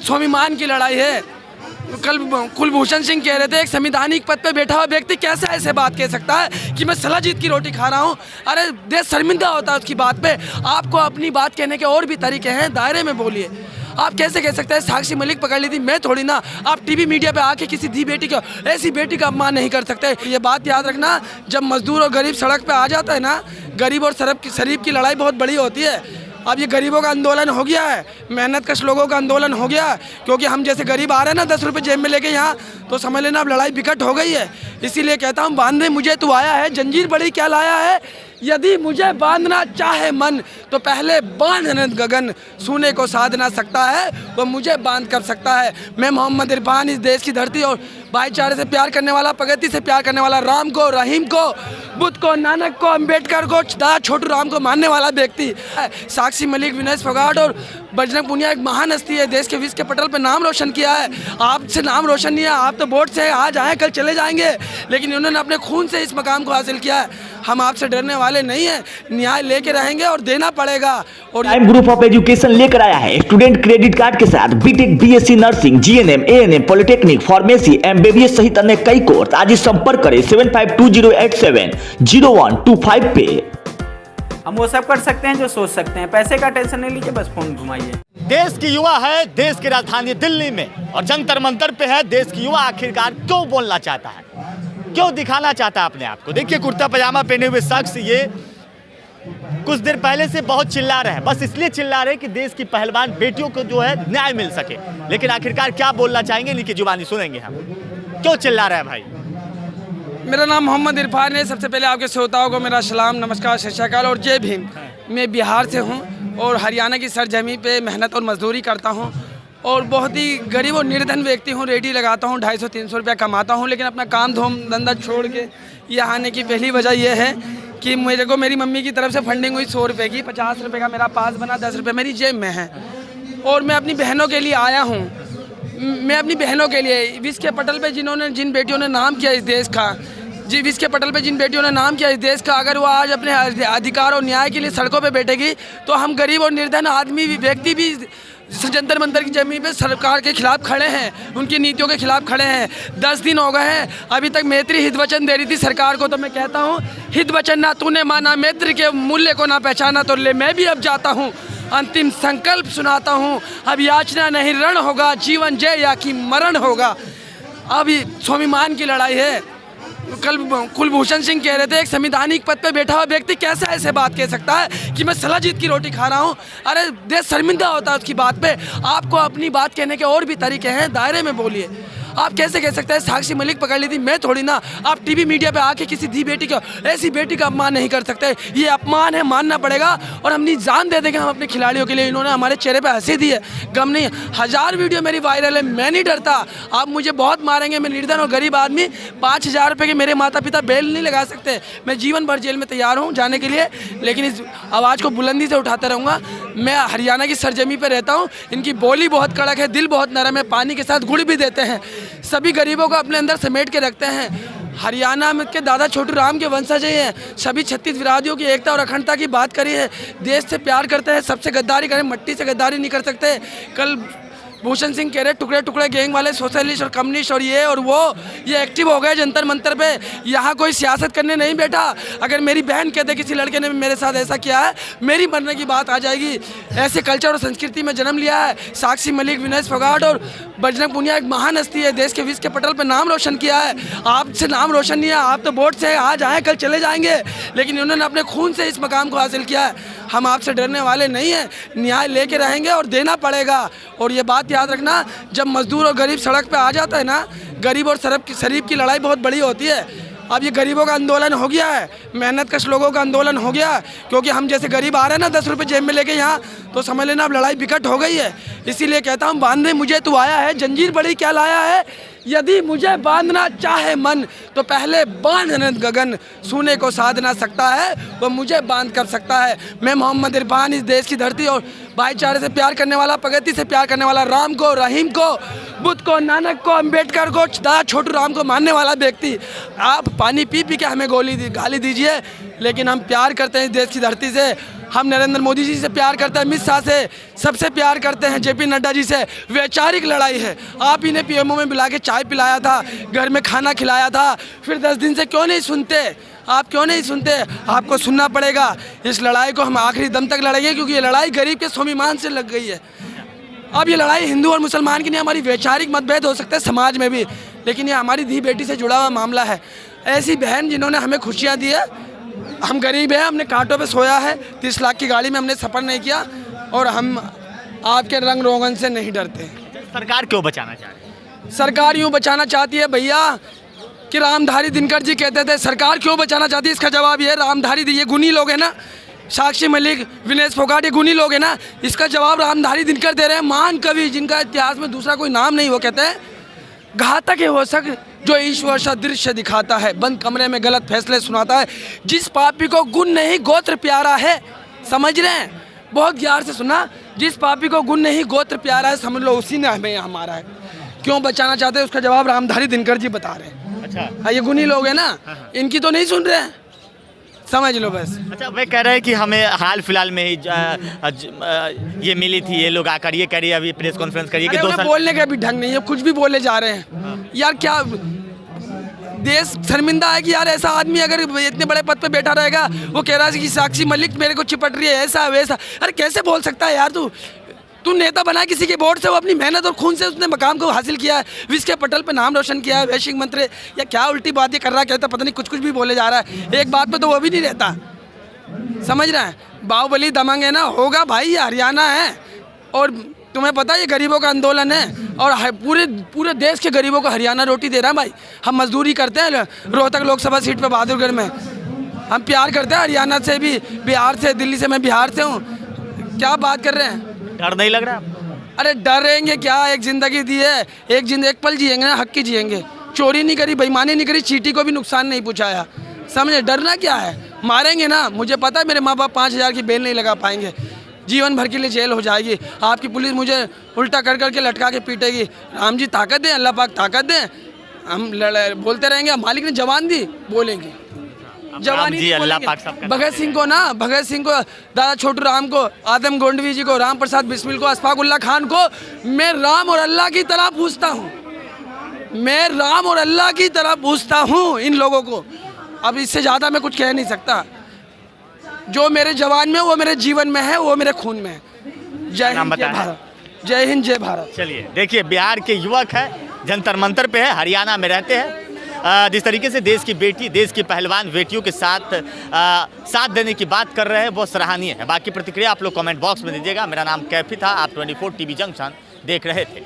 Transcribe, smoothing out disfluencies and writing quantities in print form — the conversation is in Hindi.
स्वाभिमान की लड़ाई है। कल कुलभूषण सिंह कह रहे थे एक संवैधानिक पद पे बैठा हुआ व्यक्ति कैसे ऐसे बात कह सकता है कि मैं सलाजीत की रोटी खा रहा हूँ। अरे देश शर्मिंदा होता है उसकी बात पे। आपको अपनी बात कहने के और भी तरीके हैं, दायरे में बोलिए। आप कैसे कह सकते हैं साक्षी मलिक पकड़ ली थी, मैं थोड़ी ना। आप टीवी मीडिया पे आके किसी दी बेटी का, ऐसी बेटी का अपमान नहीं कर सकते। ये बात याद रखना, जब मजदूर और गरीब सड़क पे आ जाता है ना, गरीब और शरीफ की लड़ाई बहुत बड़ी होती है। अब ये गरीबों का आंदोलन हो गया है, मेहनत कश लोगों का आंदोलन हो गया, क्योंकि हम जैसे गरीब आ रहे हैं ना 10 रुपये जेब में लेके यहाँ, तो समझ लेना अब लड़ाई बिकट हो गई है। इसीलिए कहता हूँ बांधने मुझे तू आया है, जंजीर बड़ी क्या लाया है। यदि मुझे बांधना चाहे मन तो पहले बांधन गगन, सोने को साध ना सकता है वो मुझे बांध कर सकता है। मैं मोहम्मद इरफान, इस देश की धरती और भाईचारे से प्यार करने वाला, प्रगति से प्यार करने वाला, राम को, रहीम को, बुद्ध को, नानक को, अम्बेडकर को, दादा छोटू राम को मानने वाला व्यक्ति। साक्षी मलिक, विनय फोगाट और बजरंग पुनिया एक महान हस्ती है, देश के विश्व के पटल पर नाम रोशन किया है। आपसे नाम रोशन नहीं है, आप तो वोट से आज आए कल चले जाएंगे, लेकिन उन्होंने अपने खून से इस मकाम को हासिल किया है। हम आपसे डरने वाले नहीं हैं, न्याय लेके रहेंगे और देना पड़ेगा। और टाइम ग्रुप ऑफ एजुकेशन लेकर आया है स्टूडेंट क्रेडिट कार्ड के साथ BTech, BSc nursing, GNM, ANM, polytechnic, pharmacy, MBBS सहित अन्य कई कोर्स। आज ही संपर्क करें 7520870125 पे। हम वो सब कर सकते हैं जो सोच सकते हैं। पैसे का टेंशन नहीं लीजिए, बस फोन घुमाइए। देश की युवा है देश की राजधानी दिल्ली में और जंतर मंतर पे है देश की युवा। आखिरकार क्यों बोलना चाहता है, क्यों दिखाना चाहता है अपने आप को। देखिए कुर्ता पजामा पहने हुए शख्स ये कुछ देर पहले से बहुत चिल्ला रहे हैं, बस इसलिए चिल्ला रहे हैं कि देश की पहलवान बेटियों को जो है न्याय मिल सके। लेकिन आखिरकार क्या बोलना चाहेंगे, इनकी जुबानी सुनेंगे हम। क्यों चिल्ला रहे हैं भाई? मेरा नाम मोहम्मद इरफान है। सबसे पहले आपके श्रोताओं को मेरा सलाम, नमस्कार, सत श्री अकाल और जय भीम। मैं बिहार से हूँ और हरियाणा की सरजमी पे मेहनत और मजदूरी करता हूँ और बहुत ही गरीब और निर्धन व्यक्ति हूँ। रेडी लगाता हूँ, 250-300 रुपया कमाता हूँ, लेकिन अपना काम धाम धंधा छोड़ के यहाँ आने की पहली वजह यह है कि मेरे को मेरी मम्मी की तरफ से फंडिंग हुई 100 रुपये की। 50 रुपये का मेरा पास बना, 10 रुपये मेरी जेब में है और मैं अपनी बहनों के लिए आया हूँ। मैं अपनी बहनों के लिए विश्व के पटल पे जिन बेटियों ने नाम किया इस देश का, विश्व के पटल पे जिन बेटियों ने नाम किया इस देश का, अगर वो आज अपने अधिकार और न्याय के लिए सड़कों पे बैठेगी तो हम गरीब और निर्धन आदमी व्यक्ति भी जंतर मंतर की जमीन पे सरकार के खिलाफ खड़े हैं, उनकी नीतियों के खिलाफ खड़े हैं। 10 दिन हो गए हैं, अभी तक मैत्री हित वचन दे रही थी सरकार को। तो मैं कहता हूँ हित वचन ना तूने माना, मैत्री के मूल्य को ना पहचाना, तो ले मैं भी अब जाता हूँ, अंतिम संकल्प सुनाता हूँ। अब याचना नहीं रण होगा, जीवन जय या कि मरण होगा। अभी स्वाभिमान की लड़ाई है। कल कुलभूषण सिंह कह रहे थे एक संवैधानिक पद पे बैठा हुआ व्यक्ति कैसे ऐसे बात कह सकता है कि मैं सलाजीत की रोटी खा रहा हूँ। अरे देश शर्मिंदा होता है उसकी बात पे। आपको अपनी बात कहने के और भी तरीके हैं, दायरे में बोलिए। आप कैसे कह सकते हैं साक्षी मलिक पकड़ ली थी, मैं थोड़ी ना। आप टीवी मीडिया पे आके किसी दी बेटी का, ऐसी बेटी का अपमान नहीं कर सकते। ये अपमान है, मानना पड़ेगा और हम जान दे देंगे हम अपने खिलाड़ियों के लिए। इन्होंने हमारे चेहरे पे हंसी दी है, गम नहीं। 1000 वीडियो मेरी वायरल है, मैं नहीं डरता। आप मुझे बहुत मारेंगे, मैं निर्धन और गरीब आदमी, 5000 रुपये के मेरे माता पिता बेल नहीं लगा सकते। मैं जीवन भर जेल में तैयार हूँ जाने के लिए, लेकिन इस आवाज़ को बुलंदी से उठाता रहूँगा। मैं हरियाणा की सरजमी पे रहता हूँ, इनकी बोली बहुत कड़क है, दिल बहुत नरम है, पानी के साथ गुड़ भी देते हैं, सभी गरीबों को अपने अंदर समेट के रखते हैं। हरियाणा में के दादा छोटू राम के वंशज हैं, सभी 36 विरादियों की एकता और अखंडता की बात करी है। देश से प्यार करते हैं, सबसे गद्दारी करें, मट्टी से गद्दारी नहीं कर सकते। कल भूषण सिंह कह रहे टुकड़े टुकड़े गैंग वाले सोशलिस्ट और कम्युनिस्ट और ये और वो, ये एक्टिव हो गए जंतर मंतर पे। यहाँ कोई सियासत करने नहीं बैठा। अगर मेरी बहन कहते किसी लड़के ने मेरे साथ ऐसा किया है, मेरी मरने की बात आ जाएगी। ऐसे कल्चर और संस्कृति में जन्म लिया है। साक्षी मलिक, विनय फोगाट और बजरंग पुनिया एक महान हस्ती है, देश के विश्व के पटल पर नाम रोशन किया है। आपसे नाम रोशन नहीं है, आप तो वोट से आज आए कल चले जाएंगे, लेकिन उन्होंने अपने खून से इस मकाम को हासिल किया है। हम आपसे डरने वाले नहीं हैं, न्याय लेके रहेंगे और देना पड़ेगा। और ये बात याद रखना, जब मजदूर और गरीब सड़क पे आ जाता है ना, गरीब और शरीफ की लड़ाई बहुत बड़ी होती है। अब ये गरीबों का आंदोलन हो गया है, मेहनत कश लोगों का आंदोलन हो गया, क्योंकि हम जैसे गरीब आ रहे हैं ना 10 रुपये जेब में लेके यहाँ, तो समझ लेना अब लड़ाई बिकट हो गई है। इसीलिए कहता हूँ बांधने मुझे तू आया है, जंजीर बड़ी क्या लाया है। यदि मुझे बांधना चाहे मन तो पहले बांधन गगन, सोने को साध ना सकता है वो मुझे बांध कर सकता है। मैं मोहम्मद इरफान, इस देश की धरती और भाईचारे से प्यार करने वाला, प्रगति से प्यार करने वाला, राम को, रहीम को, बुद्ध को, नानक को, अम्बेडकर को, दादा छोटू राम को मानने वाला व्यक्ति। आप पानी पी पी के हमें गाली दीजिए, लेकिन हम प्यार करते हैं इस देश की धरती से। हम नरेंद्र मोदी जी से प्यार करते हैं, अमित शाह से सबसे प्यार करते हैं, जेपी नड्डा जी से। वैचारिक लड़ाई है। आप ही ने पीएमओ में बुला के चाय पिलाया था, घर में खाना खिलाया था, फिर 10 दिन से क्यों नहीं सुनते? आप क्यों नहीं सुनते? आपको सुनना पड़ेगा। इस लड़ाई को हम आखिरी दम तक लड़ेंगे, क्योंकि ये लड़ाई गरीब के स्वाभिमान से लग गई है। अब ये लड़ाई हिंदू और मुसलमान की नहीं, हमारी वैचारिक मतभेद हो सकते हैं समाज में भी, लेकिन ये हमारी धी बेटी से जुड़ा हुआ मामला है। ऐसी बहन जिन्होंने हमें खुशियाँ दी है, हम गरीब हैं, हमने कांटों पे सोया है, 30 लाख की गाड़ी में हमने सफ़र नहीं किया, और हम आपके रंग रोगन से नहीं डरते। सरकार क्यों बचाना चाह रही है? सरकार यूँ बचाना चाहती है भैया कि रामधारी दिनकर जी कहते थे, सरकार क्यों बचाना चाहती है? इसका जवाब ये रामधारी, ये गुनी लोग हैं ना, साक्षी मलिक, विनेश फोगाट, ये गुनी लोग हैं ना, इसका जवाब रामधारी दिनकर दे रहे हैं। महान कवि जिनका इतिहास में दूसरा कोई नाम नहीं, वो कहते हैं घातक है हो सक जो ईश्वर सदृश्य दिखाता है, बंद कमरे में गलत फैसले सुनाता है, जिस पापी को गुण नहीं गोत्र प्यारा है। समझ रहे हैं? बहुत ज्ञान से सुना, जिस पापी को गुण नहीं गोत्र प्यारा है, समझ लो उसी ने हमें यहाँ मारा है। क्यों बचाना चाहते हैं उसका जवाब रामधारी दिनकर जी बता रहे हैं। अच्छा, हाँ, ये गुनी लोग हैं ना, इनकी तो नहीं सुन रहे हैं, समझ लो बस। अच्छा, वे कह रहे हैं कि हमें हाल फिलहाल में ही ये मिली थी, ये लोग आकर ये कह रही है, अभी प्रेस कॉन्फ्रेंस करिए कि अरे 2 उन्हें साल बोलने का भी ढंग नहीं है, कुछ भी बोले जा रहे हैं। यार क्या देश शर्मिंदा है कि यार ऐसा आदमी अगर इतने बड़े पद पे बैठा रहेगा, वो कह रहा है कि साक्षी मलिक मेरे को चिपट रही है, ऐसा वैसा। अरे कैसे बोल सकता है यार तू नेता बना किसी के वोट से, वो अपनी मेहनत और खून से उसने मकाम को हासिल किया है, विश्व के पटल पे नाम रोशन किया है, वैश्विक मंत्री, या क्या उल्टी बातें कर रहा है, कहता पता नहीं कुछ भी बोले जा रहा है। एक बात पे तो वो भी नहीं रहता, समझ रहे हैं? बाहुबली दमंग है ना, होगा भाई, ये हरियाणा है, और तुम्हें पता है ये गरीबों का आंदोलन है, और पूरे देश के गरीबों को हरियाणा रोटी दे रहा है भाई। हम मजदूरी करते हैं रोहतक लोकसभा सीट पे बहादुरगढ़ में, हम प्यार करते हैं हरियाणा से भी, बिहार से, दिल्ली से, मैं बिहार से हूँ। क्या बात कर रहे हैं? डर नहीं लग रहा? अरे डरेंगे क्या, एक ज़िंदगी दी है, एक पल जिएंगे ना, हक की जिएंगे। चोरी नहीं करी, बेईमानी नहीं करी, चींटी को भी नुकसान नहीं पहुँचाया, समझे? डरना क्या है? मारेंगे ना, मुझे पता है मेरे माँ बाप 5,000 की बेल नहीं लगा पाएंगे, जीवन भर के लिए जेल हो जाएगी। आपकी पुलिस मुझे उल्टा कर के लटका के पीटेगी। राम जी ताकत दें, अल्लाह पाक ताकत दें, हम बोलते रहेंगे। मालिक ने जवान दी, बोलेंगे जवानी जी, अल्लाह पाक सब करता भगत सिंह को ना, भगत सिंह को, दादा छोटू राम को, आदम गोंडवी जी को, राम प्रसाद बिस्मिल को, अशफाकुल्ला खान को, मैं राम और अल्लाह की तरह पूछता हूँ, मैं राम और अल्लाह की तरह पूछता हूँ इन लोगों को। अब इससे ज़्यादा मैं कुछ कह नहीं सकता। जो मेरे जवान में, वो मेरे जीवन में है, वो मेरे खून में है। जय हिंद, जय भारत। जय हिंद, जय भारत। चलिए देखिए, बिहार के युवक है, जंतर मंतर पे है, हरियाणा में रहते हैं। जिस तरीके से देश की बेटी, देश की पहलवान बेटियों के साथ देने की बात कर रहे हैं, वो सराहनीय है। बाकी प्रतिक्रिया आप लोग कमेंट बॉक्स में दीजिएगा। मेरा नाम कैफी था, आप 24 टीवी जंक्शन देख रहे थे।